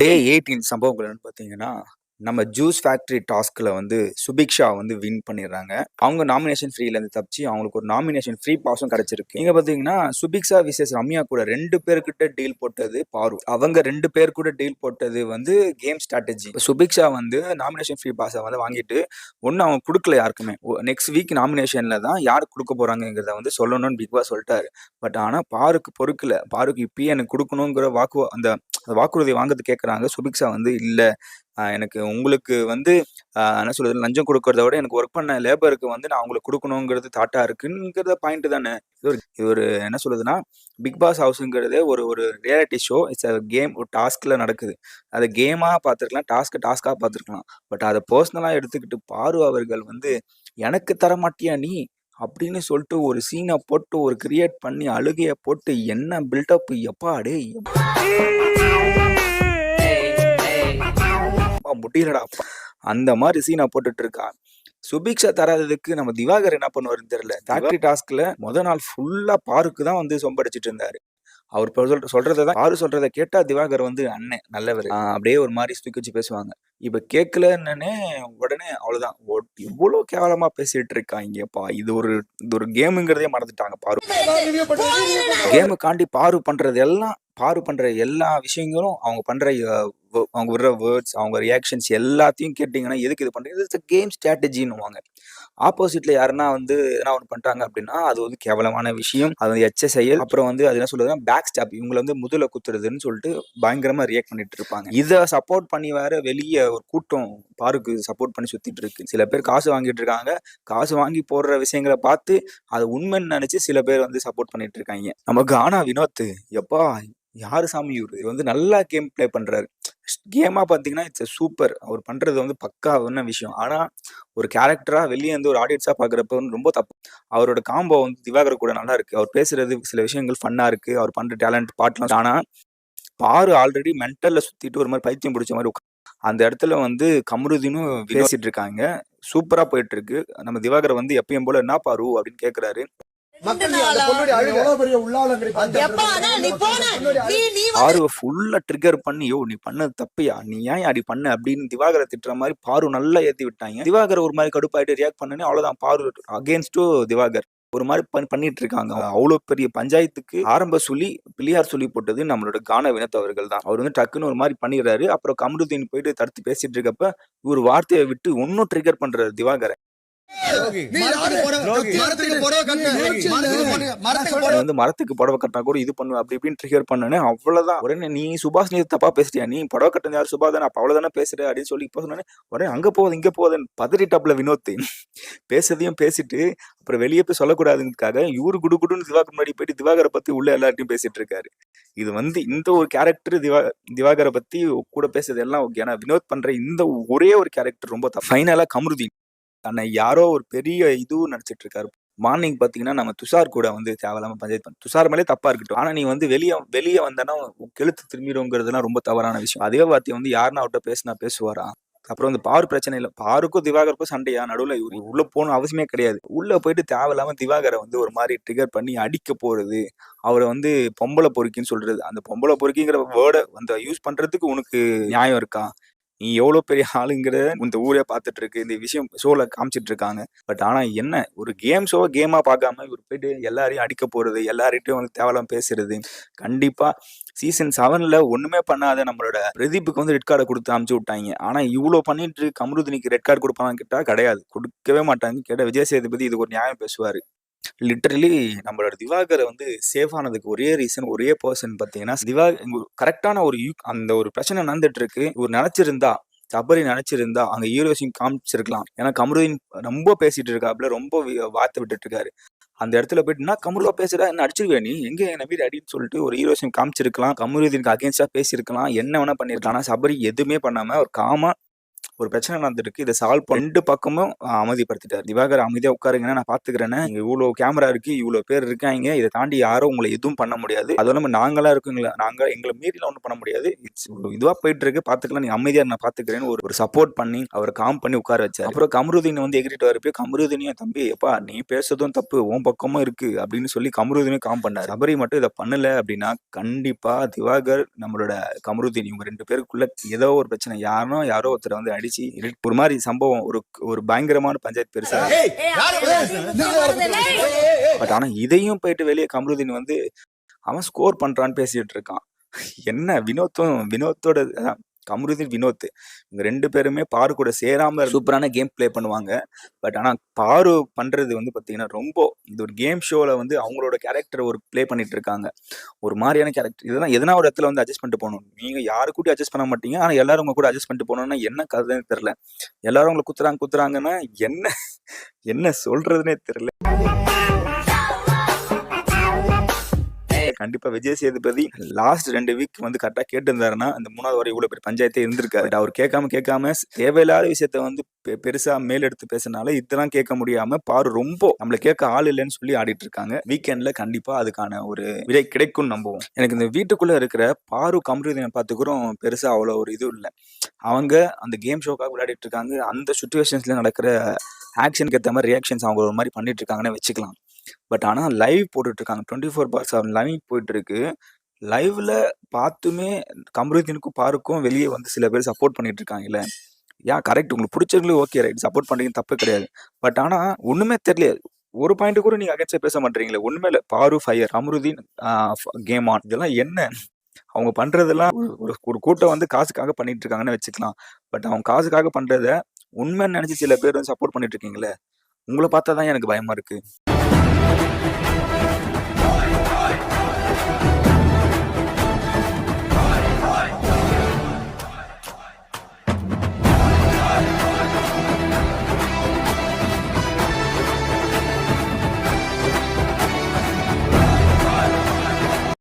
டே 18 சம்பவங்கள் என்னன்னு பார்த்தீங்கன்னா, நம்ம ஜூஸ் ஃபேக்டரி டாஸ்க்ல வந்து சுபிக்ஷா வந்து வின் பண்ணிடுறாங்க. அவங்க நாமினேஷன் ஃப்ரீலேருந்து தப்பிச்சு அவங்களுக்கு ஒரு நாமினேஷன் ஃப்ரீ பாஸும் கிடைச்சிருக்கு. இங்க பார்த்தீங்கன்னா, சுபிக்ஷா விசஸ் ரம்யா கூட 2 பேர்கிட்ட டீல் போட்டது பாரு. அவங்க 2 பேர் கூட டீல் போட்டது வந்து கேம் ஸ்ட்ராட்டஜி. சுபிக்ஷா வந்து நாமினேஷன் ஃப்ரீ பாஸை வந்து வாங்கிட்டு ஒன்னும் அவங்க குடுக்கல யாருக்குமே. நெக்ஸ்ட் வீக் நாமினேஷன்ல தான் யார் குடுக்க போறாங்கங்கிறத வந்து சொல்லணும்னு பிக் பாஸ் சொல்லிட்டாரு. பட் ஆனா பாருக்கு பொறுக்கல. பாருக்கு இப்பயே எனக்கு குடுக்கணுங்கிற அந்த வாக்குறுதி வாங்குறது கேட்குறாங்க. சுபிக்ஷா வந்து இல்ல எனக்கு உங்களுக்கு வந்து என்ன சொல்றது, லஞ்சம் குடுக்கறத விட எனக்கு ஒர்க் பண்ண லேபருக்கு வந்து நான் அவங்களுக்கு குடுக்கணுங்கிறது தாட்டா இருக்குங்கிறத பாயிண்ட் தானே. இது ஒரு என்ன சொல்றதுன்னா, பிக் பாஸ் ஹவுஸ்ங்கிறதே ஒரு ஒரு reality show. It's a game. ஒரு டாஸ்க்ல நடக்குது. அத கேமா பார்த்துருக்கலாம், டாஸ்க்கா பார்த்துருக்கலாம். பட் அத பெர்சனலா எடுத்துக்கிட்டு பாரு அவர்கள் வந்து எனக்கு தரமாட்டியா நீ அப்படின்னு சொல்லிட்டு ஒரு சீனை போட்டு ஒரு கிரியேட் பண்ணி அழுகைய போட்டு என்ன பில்டப் எப்பா டேய் முடியலடா அந்த மாதிரி சீனா போட்டுட்டு இருக்கா. சுபிக்ஷா தராததுக்கு நம்ம திவாகர் என்ன பண்ணுவாருன்னு தெரியல. ஃபேக்டரி டாஸ்க்ல நாள் ஃபுல்லா பாருக்கு தான் வந்து சொம்படிச்சிட்டு இருந்தாரு. அவர் சொல்றதான் பாரு சொல்றத கேட்டா திவாகர் வந்து அண்ணன் நல்லவர் அப்படியே ஒரு மாதிரி தூக்கி வச்சு பேசுவாங்க. இப்ப கேட்கலன்னே உடனே அவ்வளவுதான். இவ்வளவு கேவலமா பேசிட்டு இருக்காங்கப்பா. இது ஒரு கேமுங்கிறதே மறந்துட்டாங்க பாரு. கேமுக்காண்டி பாரு பண்ற எல்லா விஷயங்களும் அவங்க பண்ற அவங்க விடுற வேர்ட்ஸ், அவங்க ரியாக்ஷன்ஸ் எல்லாத்தையும் கேட்டீங்கன்னா எதுக்கு இது பண்றீங்க, இது கேம் ஸ்ட்ராட்டஜின்னுவாங்க. ஆப்போசிட்ல யாருன்னா வந்து என்ன ஒன்று பண்றாங்க அப்படின்னா அது வந்து கேவலமான விஷயம், அது வந்து எச்ச செயல். அப்புறம் வந்து அது என்ன சொல்றதுன்னா பேக் ஸ்டாப், இவங்களை வந்து முதல குத்துறதுன்னு சொல்லிட்டு பயங்கரமா ரியாக்ட் பண்ணிட்டு இருப்பாங்க. இதை சப்போர்ட் பண்ணி வேற வெளியே ஒரு கூட்டம் பாருக்கு சப்போர்ட் பண்ணி சுத்திட்டு இருக்கு. சில பேர் காசு வாங்கிட்டு இருக்காங்க. காசு வாங்கி போடுற விஷயங்களை பார்த்து அது உண்மைன்னு நினைச்சு சில பேர் வந்து சப்போர்ட் பண்ணிட்டு இருக்காங்க. நம்ம கானா வினோத் எப்பா யாரு சாமி இவரு வந்து நல்லா கேம் பிளே பண்றாரு. கேமா பாத்தீங்கன்னா இட்ஸ் சூப்பர். அவர் பண்றது வந்து பக்காவான விஷயம். ஆனா ஒரு கேரக்டரா வெளியே வந்து ஒரு ஆடியன்ஸா பாக்குறப்ப வந்து ரொம்ப தப்பு. அவரோட காம்போ வந்து திவாகர் கூட நல்லா இருக்கு. அவர் பேசுறது சில விஷயங்கள் ஃபன்னா இருக்கு. அவர் பண்ற டேலண்ட் பாட்டுலாம். ஆனா பாரு ஆல்ரெடி மென்டல்ல சுத்திட்டு ஒரு மாதிரி பைத்தியம் பிடிச்ச மாதிரி அந்த இடத்துல வந்து கமருதீனும் பேசிட்டு இருக்காங்க. சூப்பரா போயிட்டு இருக்கு. நம்ம திவாகர் வந்து எப்பயும் போல என்ன பாரு அப்படின்னு கேக்குறாரு. ட்ரிகர் பண்ணி நீ பண்ணது தப்பியா, நீ ஏன் அப்படி பண்ண அப்படின்னு திவாகரை திட்டுற மாதிரி பாரு நல்லா ஏத்தி விட்டாங்க. திவாகர் ஒரு மாதிரி கடுப்பாயிட்டு ரியாக்ட் பண்ணனே அவ்வளவுதான். பாரு அகேன்ஸ்ட் திவாகர் ஒரு மாதிரி பண்ணிட்டு இருக்காங்க. அவ்வளவு பெரிய பஞ்சாயத்துக்கு ஆரம்ப சொல்லி பிள்ளையார் சொல்லி போட்டது நம்மளோட கான வினோத் அவர்கள் தான். அவர் வந்து டக்குன்னு ஒரு மாதிரி பண்ணிடுறாரு. அப்புறம் கமருதீன் போயிட்டு தடுத்து பேசிட்டு இருக்கப்ப ஒரு வார்த்தையை விட்டு ஒன்னும் ட்ரிகர் பண்றாரு திவாகரை. மரத்துக்கு புடவை கட்டினா கூட இது பண்ணுவேன் அப்படி இப்படின்னு ட்ரிகர் பண்ணனே அவ்வளவுதான். உடனே நீ சுபாஷ் நீ தப்பா பேசிட்டியா, நீ புடவை கட்டின யார் சுபாஷ் தானே, அப்ப அவ்வளவுதானே பேசுற அப்படின்னு சொல்லி இப்போ சொன்னே. உடனே அங்க போகுது இங்க போகுதுன்னு பதறிட்டாப்ல வினோத். பேசுறதையும் பேசிட்டு அப்புறம் வெளியே போய் சொல்லக்கூடாதுக்காக இவரு குடுன்னு திவாகர் முன்னாடி போயிட்டு திவாகரை பத்தி உள்ள எல்லார்ட்டையும் பேசிட்டு இருக்காரு. இது வந்து இந்த ஒரு கேரக்டர் திவாகரை பத்தி கூட பேசுறது எல்லாம் ஓகே. ஆனா வினோத் பண்ற இந்த ஒரே ஒரு கேரக்டர் ரொம்ப ஃபைனலா கமருதீன் ஆனா யாரோ ஒரு பெரிய இதுவும் நினைச்சிட்டு இருக்காரு. மார்னிங் பாத்தீங்கன்னா நம்ம துஷார் கூட வந்து தேவையில்லாம பஞ்சாயத்து பண்ண துஷார் மேலே தப்பா இருக்கட்டும். ஆனா நீ வந்து வெளியே வந்தனா கெளுத்து திரும்பிடுங்கிறதுலாம் ரொம்ப தவறான விஷயம். அதே வார்த்தை வந்து யாருன்னா அவர்கிட்ட பேசுவாரா? அப்புறம் வந்து பாரு பிரச்சனை இல்லை. பாருக்கும் திவாகருக்கும் சண்டையா நடுவுல உள்ள போகணும் அவசியமே கிடையாது. உள்ள போயிட்டு தேவையில்லாம திவாகரை வந்து ஒரு மாதிரி ட்ரிகர் பண்ணி அடிக்க போறது, அவரை வந்து பொம்பளை பொறுக்கின்னு சொல்றது. அந்த பொம்பளை பொறுக்கிங்கிற வேர்டை அந்த யூஸ் பண்றதுக்கு உனக்கு நியாயம் இருக்கா? நீ எவ்வளவு பெரிய ஆளுங்கிற இந்த ஊரே பார்த்துட்டு இருக்கு. இந்த விஷயம் ஷோல காமிச்சிட்டு இருக்காங்க. பட் ஆனா என்ன ஒரு கேமா பார்க்காம இவர் போயிட்டு எல்லாரையும் அடிக்க போறது, எல்லார்கிட்டையும் வந்து தேவலாம் பேசுறது. கண்டிப்பா சீசன் 7ல ஒண்ணுமே பண்ணாத நம்மளோட பிரதீப்புக்கு வந்து ரெட் கார்டை கொடுத்து அமுச்சு விட்டாங்க. ஆனா இவ்வளவு பண்ணிட்டு கமருதினிக்கு ரெட் கார்டு கொடுப்பாங்க கேட்டா கிடையாது, கொடுக்கவே மாட்டாங்க. கேட்ட விஜய் சேதுபதி இதுக்கு ஒரு நியாயம் பேசுவாரு. லிட்டரலி நம்மளோட திவாகரை வந்து சேஃப் ஆனதுக்கு ஒரே ரீசன், ஒரே பர்சன் பாத்தீங்கன்னா கரெக்டான ஒரு அந்த ஒரு பிரச்சனை நடந்துட்டு இருக்கு. ஒரு நினைச்சிருந்தா சபரி நினைச்சிருந்தா அங்க ஹீரோஸையும் காமிச்சிருக்கலாம். ஏன்னா கமருதீன் ரொம்ப பேசிட்டு இருக்காப்புல, ரொம்ப வார்த்தை விட்டுட்டு இருக்காரு. அந்த இடத்துல போயிட்டு என்ன கமருவா பேசுறா, என்ன அடிச்சிருவே நீ எங்க என்ன வீடு அடின்னு சொல்லிட்டு ஒரு ஹீரோஸையும் காமிச்சிருக்கலாம். கமருதீனுக்கு அகேன்ஸ்டா பேசியிருக்கலாம், என்ன வேணா பண்ணிருக்கலாம். ஆனா சபரி எதுவுமே பண்ணாம ஒரு காமா ஒரு பிரச்சனை நடந்திருக்கு. இத சால்வ் 2 பக்கமும் அமைதிப்படுத்திட்டாரு. திவாகர் அமைதியா உட்காருங்கண்ணா, நான் பார்த்துக்கிறேன்னு. இங்க இவ்ளோ கேமரா இருக்கு, இவ்ளோ பேர் இருக்காய்ங்க. இத தாண்டி யாரும் உங்கள எதுவும் பண்ண முடியாது. அதுவும் இல்லாம நாங்கலாம் இருக்கோங்கள, எங்கள மீறிலாம் ஒண்ணும் பண்ண முடியாது. இதுவா போயிட்டு இருக்கு, பார்த்துக்கலாம். நீங்க அமைதியா நான் பார்த்துக்கிறேன்னு ஒரு சப்போர்ட் பண்ணி, அவர காம் பண்ணி உட்கார வச்சாரு. அப்புறம் கமருதீன் வந்து எகிறிட்டு வரப்போ, கமருதீனையும் தம்பி எப்பா நீ பேசுறதும் தப்பு, உன் பக்கமும் இருக்கு அப்படின்னு சொல்லி கமருதீனையும் காம் பண்ணாரு. சபரி மட்டும் இத பண்ணல அப்படின்னா, கண்டிப்பா திவாகர், நம்மளோட கமருதீன் இவங்க 2 பேருக்குள்ள ஏதோ ஒரு பிரச்சனை. யாரோ ஒருத்தர வந்து அடிச்சு ஒரு மாதிரி சம்பவம், ஒரு பயங்கரமான பஞ்சாயத்து பெருசா. பட் ஆனா இதையும் போயிட்டு வெளியே கமருதீன் வந்து அவன் ஸ்கோர் பண்றான்னு பேசிட்டு இருக்கான். என்ன வினோத்தோட கமருதீன், வினோத் இவங்க 2 பேருமே பாரு கூட சேராம சூப்பரான கேம் ப்ளே பண்ணுவாங்க. பட் ஆனா பாரு பண்றது வந்து பாத்தீங்கன்னா ரொம்ப இந்த ஒரு கேம் ஷோல வந்து அவங்களோட கேரக்டர் ஒரு ப்ளே பண்ணிட்டு இருக்காங்க. ஒரு மாதிரியான கேரக்டர். இதெல்லாம் எதனா ஒரு இடத்துல வந்து அட்ஜஸ்ட் பண்ணிட்டு போகணும். நீங்க யாரு கூடயும் அட்ஜஸ்ட் பண்ண மாட்டீங்க. ஆனா எல்லாரும் உங்க கூட அட்ஜஸ்ட் பண்ணிட்டு போகணும்னா என்ன கதைன்னு தெரியல. எல்லாரும் உங்களை குத்துறாங்கன்னா என்ன என்ன சொல்றதுன்னே தெரியல. கண்டிப்பா விஜய் சேதுபதி லாஸ்ட் 2 வீக் வந்து கரெக்டா கேட்டு இருந்தாருன்னா அந்த 3வது வாரம் இவ்வளவு பெரிய பஞ்சாயத்தே இருந்திருக்காரு. அவர் கேட்காம தேவையில்லாத விஷயத்த வந்து பெருசா மேலெடுத்து பேசினால இதெல்லாம் கேட்க முடியாம பாரு ரொம்ப நம்மள கேட்க ஆள் இல்லைன்னு சொல்லி ஆடிட்டு இருக்காங்க. வீக்கெண்ட்ல கண்டிப்பா அதுக்கான ஒரு விடை கிடைக்கும் நம்புவோம். எனக்கு இந்த வீட்டுக்குள்ள இருக்கிற பாரு கமருதீனை பார்த்துக்கிறோம் பெருசா அவ்வளவு ஒரு இது இல்லை. அவங்க அந்த கேம் ஷோக்காக விளையாடிட்டு இருக்காங்க. அந்த சுச்சுவேஷன்ஸ்ல நடக்கிற ஆக்ஷனுக்கு ஏற்ற மாதிரி ரியாக்ஷன்ஸ் அவங்க ஒரு மாதிரி பண்ணிட்டு இருக்காங்கன்னு வச்சுக்கலாம். பட் ஆனா லைவ் போட்டுட்டு இருக்காங்க. 24/7 லைவ் போயிட்டு இருக்கு. லைவ்ல பார்த்துமே கமருதீனுக்கும் பாருக்கும் வெளியே வந்து சில பேர் சப்போர்ட் பண்ணிட்டு இருக்காங்கல்ல. கரெக்ட், உங்களுக்கு பிடிச்சவங்களுக்கு ஓகே ரைட், சப்போர்ட் பண்றீங்க, தப்பு கிடையாது. பட் ஆனா ஒண்ணுமே தெரியல. ஒரு பாயிண்ட் கூட நீங்க அகைன்ஸ்டா பேச மாட்டீங்களே. ஒண்ணுமே இல்ல. பாரு ஃபயர், கமருதீன் கேம் ஆன். இதெல்லாம் என்ன? அவங்க பண்றதெல்லாம் ஒரு கூட்டம் வந்து காசுக்காக பண்ணிட்டு இருக்காங்கன்னு வச்சுக்கலாம். பட் அவங்க காசுக்காக பண்றத உண்மைன்னு நினைச்சு சில பேர் வந்து சப்போர்ட் பண்ணிட்டு இருக்கீங்களே. உங்களை பார்த்தா தான் எனக்கு பயமா இருக்கு.